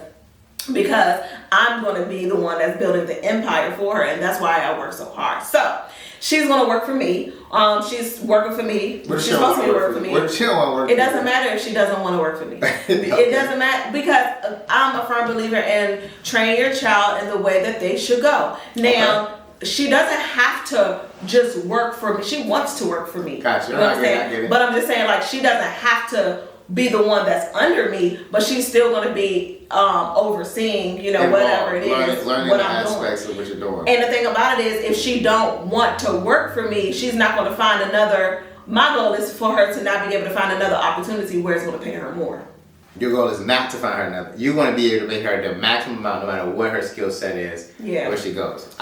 I'm going to be the one that's building the empire for her, and that's why I work so hard. So she's gonna work for me. She's working for me. What if She's she don't supposed to wanna be work working for for you? me. What if she don't want to work It for you? doesn't matter if she doesn't want to work for me. It doesn't matter because I'm a firm believer in train your child in the way that they should go. Now, she doesn't have to just work for me. She wants to work for me. Gotcha. You know what I'm I get saying? it. But I'm just saying, like, she doesn't have to be the one that's under me, but she's still going to be overseeing, you know, Involved. whatever it is, Learning what the I'm doing. aspects of what you're doing. And the thing about it is, if she don't want to work for me, she's not going to find another. My goal is for her to not be able to find another opportunity where it's going to pay her more. Your goal is not to find her another. You want to be able to make her the maximum amount, no matter what her skill set is, where she goes.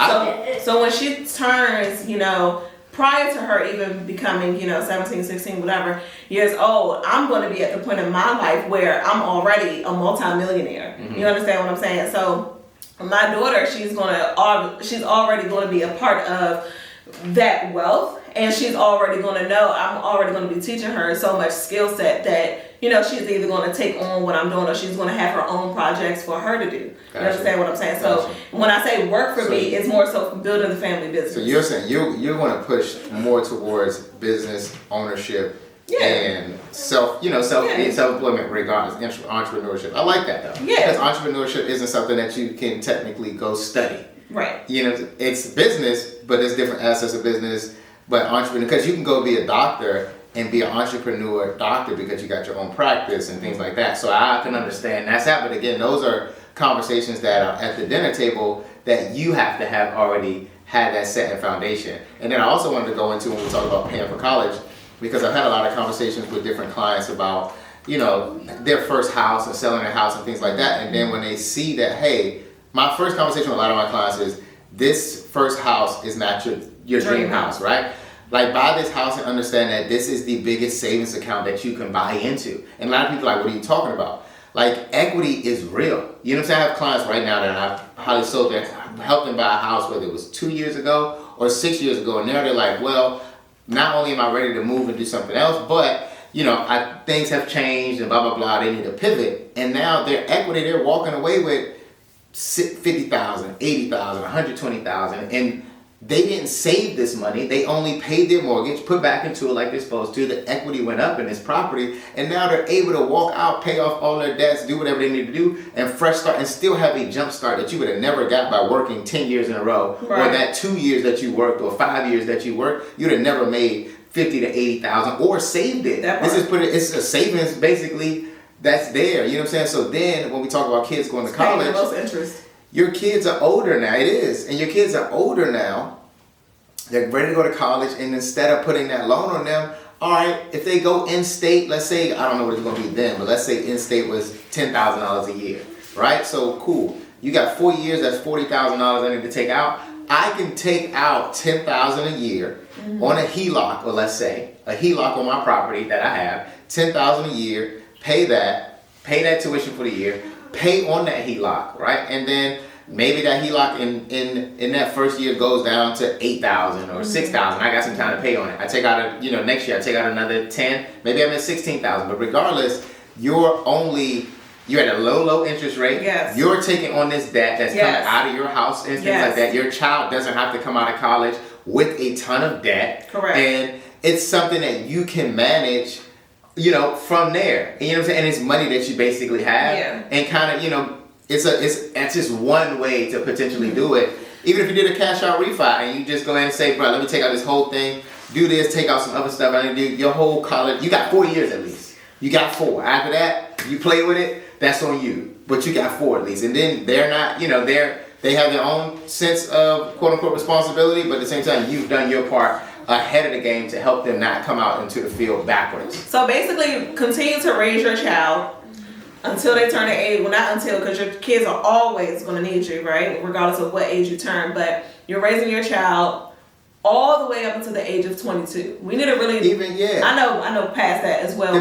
So when she turns, you know, prior to her even becoming, you know, 17, 16, whatever years old, I'm going to be at the point in my life where I'm already a multimillionaire. Mm-hmm. You understand what I'm saying? So my daughter, she's already going to be a part of that wealth, and she's already going to know. I'm already going to be teaching her so much skill set that, you know, she's either going to take on what I'm doing or she's going to have her own projects for her to do. Gotcha. You understand what I'm saying? So when I say work for me, it's more so building the family business. So you're saying you're going to push more towards business ownership and self-employment regardless, entrepreneurship. I like that though. Yeah. Because entrepreneurship isn't something that you can technically go study. Right. You know, it's business, but there's different aspects of business. But entrepreneur, because you can go be a doctor and be an entrepreneur doctor because you got your own practice and things like that. So I can understand that's that. But again, those are conversations that are at the dinner table that you have to have already had that set in foundation. And then I also wanted to go into when we talk about paying for college, because I've had a lot of conversations with different clients about, you know, their first house and selling their house and things like that. And then when they see that, hey, my first conversation with a lot of my clients is, this first house is not your dream house, right? Like, buy this house and understand that this is the biggest savings account that you can buy into. And a lot of people are like, what are you talking about? Like, equity is real. You know what I'm saying? I have clients right now that I've highly sold that, helped them buy a house, whether it was 2 years ago or 6 years ago. And now they're like, well, not only am I ready to move and do something else, but, you know, things have changed and blah, blah, blah. They need to pivot. And now their equity, they're walking away with $50,000, $80,000, $120,000, and they didn't save this money. They only paid their mortgage, put back into it like they're supposed to. The equity went up in this property, and now they're able to walk out, pay off all their debts, do whatever they need to do, and fresh start, and still have a jump start that you would have never got by working 10 years in a row, right. Or that 2 years that you worked, or 5 years that you worked. You'd have never made 50 to 80,000 or saved it. It's a savings basically. That's there, you know what I'm saying? So then when we talk about kids going to college, the most interest. Your kids are older now, it is. And your kids are older now. They're ready to go to college, and instead of putting that loan on them, all right, if they go in-state, let's say, I don't know what it's going to be then, but let's say in-state was $10,000 a year, right? So cool. You got 4 years, that's $40,000 I need to take out. I can take out $10,000 a year on a HELOC, or let's say, a HELOC on my property that I have, $10,000 a year, pay that tuition for the year, pay on that HELOC, right? And then maybe that HELOC in that first year goes down to $8,000 or $6,000. I got some time to pay on it. I take out next year I take out another 10. Maybe I'm at $16,000. But regardless, you're at a low interest rate. Yes. You're taking on this debt that's coming out of your house and things like that. Your child doesn't have to come out of college with a ton of debt. Correct. And it's something that you can manage, you know, from there. You know what I'm saying? And it's money that you basically have. Yeah. And kind of, you know, it's just one way to potentially do it. Even if you did a cash out refi and you just go ahead and say, bro, let me take out this whole thing, do this, take out some other stuff, and do your whole college. You got 4 years at least. You got 4. After that, you play with it, that's on you. But you got 4 at least. And then they're not, you know, they have their own sense of quote unquote responsibility, but at the same time, you've done your part ahead of the game to help them not come out into the field backwards. So basically, continue to raise your child until they turn the age. Well, not until, because your kids are always going to need you, right? Regardless of what age you turn. But you're raising your child all the way up until the age of 22. We need to really... I know past that as well.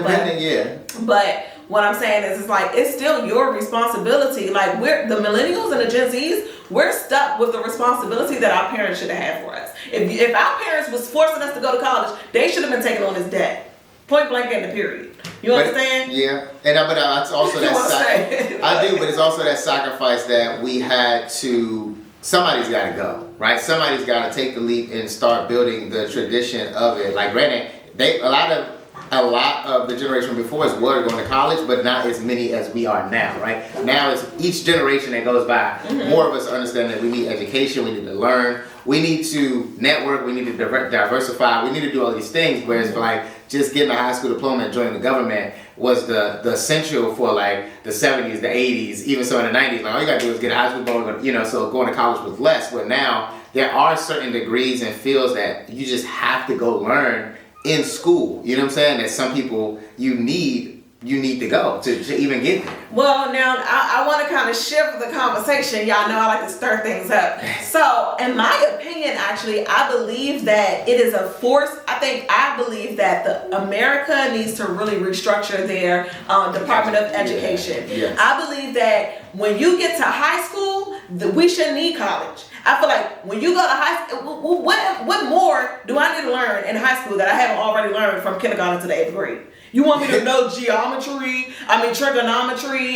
But what I'm saying is, it's like, it's still your responsibility. Like, we're the millennials and the Gen Zs, we're stuck with the responsibility that our parents should have had for us. If our parents was forcing us to go to college, they should have been taking on this debt. Point blank in the period. You understand? Yeah. But it's also that I do, but it's also that sacrifice that we had to somebody's got to go, right? Somebody's got to take the leap and start building the tradition of it. Like granted, a lot of the generation before us were going to college, but not as many as we are now, right? Now it's each generation that goes by, more of us understand that we need education, we need to learn, we need to network, we need to diversify, we need to do all these things, whereas like just getting a high school diploma and joining the government was the essential for like the 70s, the 80s, even so in the 90s, like all you gotta do is get a high school diploma, so going to college was less, but now there are certain degrees and fields that you just have to go learn in school. You know what I'm saying? That some people you need to go to even get there. Well, now I want to kind of shift the conversation. Y'all know I like to stir things up. So, in my opinion, actually, I believe that it is a force. I believe that America needs to really restructure their Department of Education. Yes. I believe that when you get to high school, we shouldn't need college. I feel like when you go to high school, what more do I need to learn in high school that I haven't already learned from kindergarten to the 8th grade? You want me to know trigonometry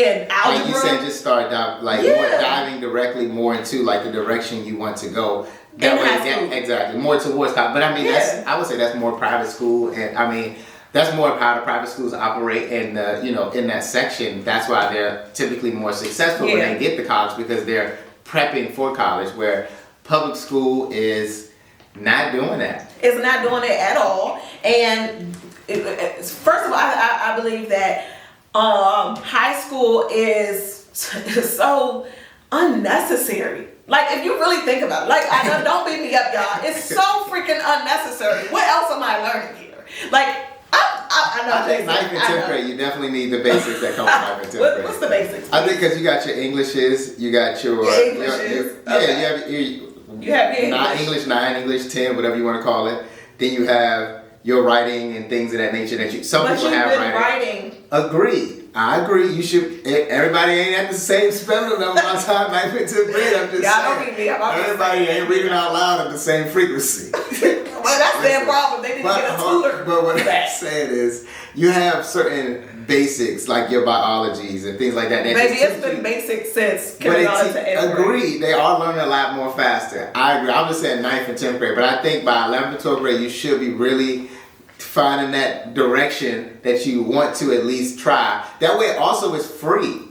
and algebra? Like you said, just start more diving directly more into like the direction you want to go. That way, exactly, more towards college. But I mean, I would say that's more private school, and I mean, that's more how the private schools operate. And in that section, that's why they're typically more successful when they get to college, because they're prepping for college, where public school is not doing that. It's not doing it at all. And first of all, I believe that high school is so unnecessary. Like, if you really think about it, like, I know, don't beat me up, y'all. It's so freaking unnecessary. What else am I learning here? Like, I think 9th and 10th grade, you definitely need the basics that come with 9th and 10th grade. What's the basics? I think because you got your Englishes, you got your Englishes. you have English 9, English 10, whatever you want to call it. Then you have your writing and things of that nature that some people have writing. Agree. I agree. You should. Everybody ain't at the same spelling number by the time 9th and 10th grade. I'm just saying. Everybody ain't reading out loud at the same frequency. Well, that's their problem. They didn't get a tutor. But what I'm saying is, you have certain basics like your biologies and things like that. Maybe it's been basic since kindergarten to 8th grade. Agreed. They are learning a lot more faster. I agree. I'm just saying 9th and 10th grade. But I think by 11th and 12th grade, you should be really finding that direction that you want to at least try. That way, it also is free.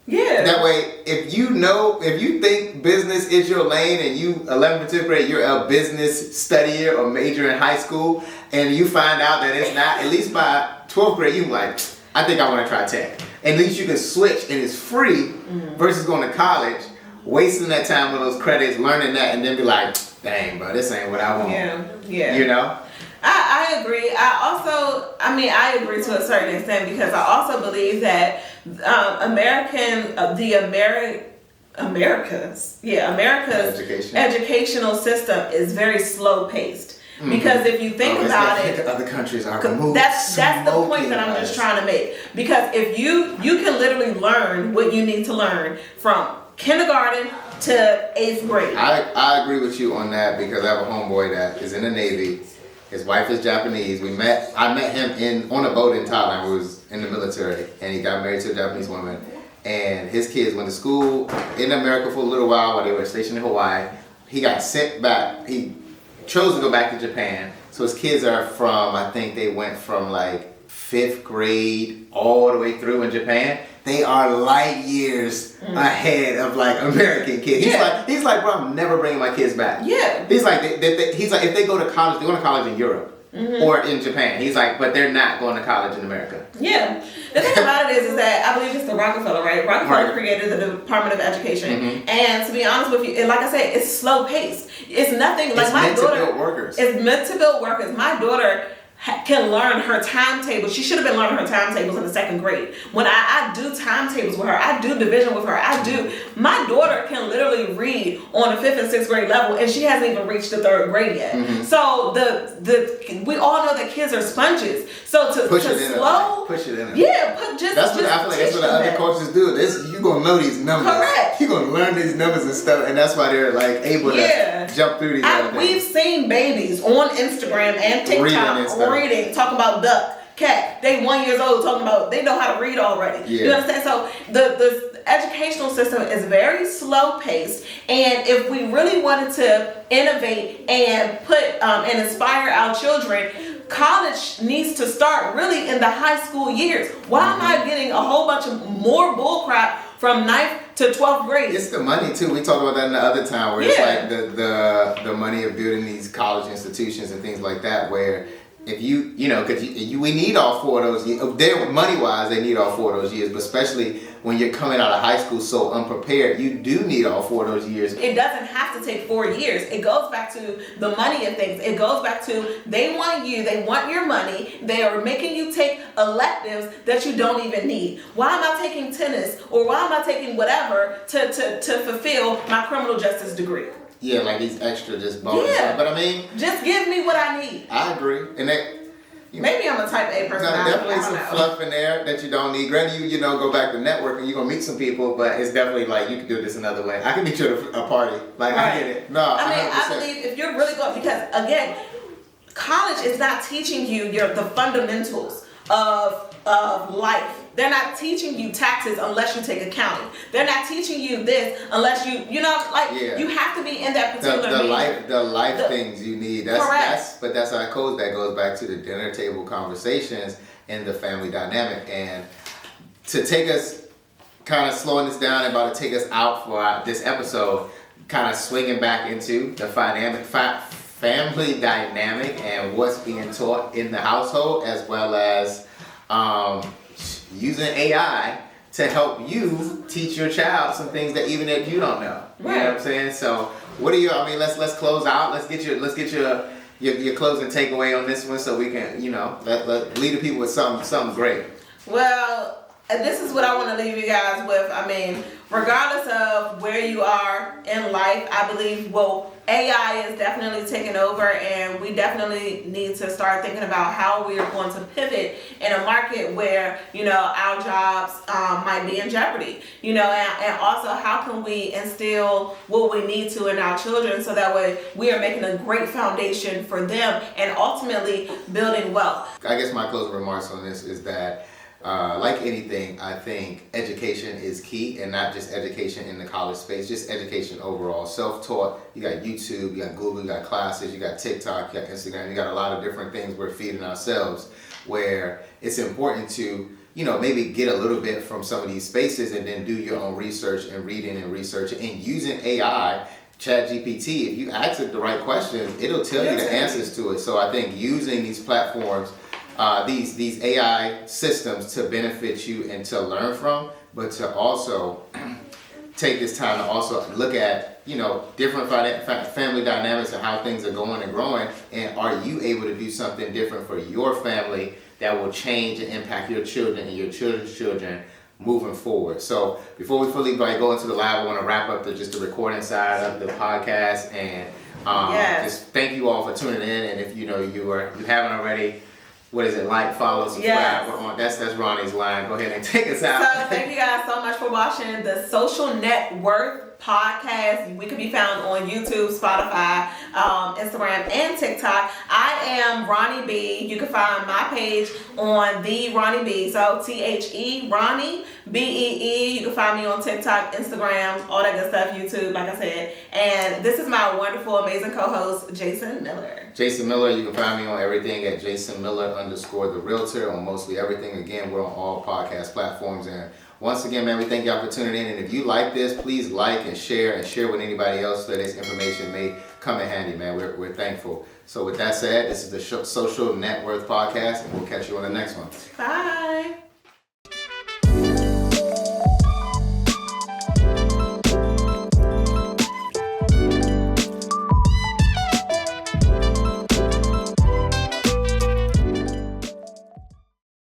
Yeah. That way, if you think business is your lane and you 11th and 10th grade, you're a business studier or major in high school, and you find out that it's not, at least by 12th grade, you like, I think I want to try tech. At least you can switch and it's free versus going to college, wasting that time with those credits, learning that, and then be like, dang, bro, this ain't what I want. Yeah. You know? I agree. I agree to a certain extent, because I also believe that America's educational system is very slow paced. Because if you think about it, other countries are removed. That's the point that I'm just trying to make. Because if you can literally learn what you need to learn from kindergarten to 8th grade. I agree with you on that, because I have a homeboy that is in the Navy. His wife is Japanese. I met him on a boat in Thailand, who was in the military, and he got married to a Japanese woman. And his kids went to school in America for a little while they were stationed in Hawaii. He got sent back. He chose to go back to Japan. So his kids are I think they went from like 5th grade all the way through in Japan. They are light years ahead of like American kids. He's like, bro, I'm never bringing my kids back. Yeah. He's like, if they go to college, they go to college in Europe or in Japan. He's like, but they're not going to college in America. Yeah. The thing about it is that I believe it's the Rockefeller, right? Rockefeller created the Department of Education. And to be honest with you, like I said, it's slow paced. It's nothing like my daughter. It's meant to build workers. It's meant to build workers. My daughter can learn her timetable. She should have been learning her timetables in the 2nd grade. When I do timetables with her, I do division with her, my daughter can literally read on the 5th and 6th grade level, and she hasn't even reached the 3rd grade yet. So we all know that kids are sponges. So to push it in. Yeah, that's what I feel like. That's what the other coaches do. You're gonna know these numbers. Correct. You're gonna learn these numbers and stuff, and that's why they're like able to jump through these. We've seen babies on Instagram and TikTok reading, talking about duck, cat. They 1 year old talking about they know how to read already. Yeah. You understand? So educational system is very slow paced, and if we really wanted to innovate and put and inspire our children, college needs to start really in the high school years. Why am I getting a whole bunch of more bullcrap from 9th to 12th grade? It's the money too. We talked about that in the other time, where it's like the money of building these college institutions and things like that, where if because we need all 4 of those years. They're money-wise, they need all 4 of those years, but especially when you're coming out of high school so unprepared, you do need all 4 of those years. It doesn't have to take 4 years. It goes back to the money of things. It goes back to they want your money. They are making you take electives that you don't even need. Why am I taking tennis, or why am I taking whatever to fulfill my criminal justice degree? Yeah, like these extra just bonus. Yeah. But I mean, just give me what I need. I agree. And that, maybe I'm a type A person. There's definitely some fluff in there that you don't need. Granted, you go back to networking, you're gonna meet some people, but it's definitely like you can do this another way. I can meet you at a party. Like, right. I get it. No, I mean, 100%. I believe if you're really going, because again, college is not teaching you the fundamentals of life. They're not teaching you taxes unless you take accounting. They're not teaching you this unless you you have to be in that particular the life things you need. But that's how it goes. That goes back to the dinner table conversations and the family dynamic. And to take us, kind of slowing this down and about to take us out for this episode, kind of swinging back into the family dynamic and what's being taught in the household, as well as using AI to help you teach your child some things that even if you don't know. Right. You know what I'm saying? So what are let's close out. Let's get your closing takeaway on this one, so we can, let lead the people with something great. Well, this is what I want to leave you guys with. I mean, regardless of where you are in life, I believe, AI is definitely taking over, and we definitely need to start thinking about how we are going to pivot in a market where, our jobs might be in jeopardy, and also how can we instill what we need to in our children, so that way we are making a great foundation for them and ultimately building wealth. I guess my closing remarks on this is that like anything, I think education is key, and not just education in the college space, just education overall. Self-taught, you got YouTube, you got Google, you got classes, you got TikTok, you got Instagram, you got a lot of different things we're feeding ourselves, where it's important to, maybe get a little bit from some of these spaces and then do your own research and reading and research and using AI. ChatGPT, if you ask it the right questions, it'll tell you the answers to it. So I think using these platforms, these AI systems to benefit you and to learn from, but to also take this time to also look at, different family dynamics and how things are going and growing, and are you able to do something different for your family that will change and impact your children and your children's children moving forward. So before we fully go into the live, I want to wrap up the recording side of the podcast, and just thank you all for tuning in. And if you haven't already, what is it, like, follow, subscribe? Yes. That's Ronnie's line. Go ahead and take us out. So thank you guys so much for watching the Social Net Worth podcast. We can be found on YouTube, Spotify, Instagram, and TikTok. I am Ronnie B. You can find my page on The Ronnie B. So THE Ronnie BEE. You can find me on TikTok, Instagram, all that good stuff, YouTube, like I said. And this is my wonderful, amazing co-host, Jason Miller. Jason Miller, you can find me on everything at Jason Miller_the Realtor, on mostly everything. Again, we're on all podcast platforms. And once again, man, we thank y'all for tuning in. And if you like this, please like and share with anybody else so that this information may come in handy, man. We're thankful. So with that said, this is the Social Net Worth podcast, and we'll catch you on the next one. Bye.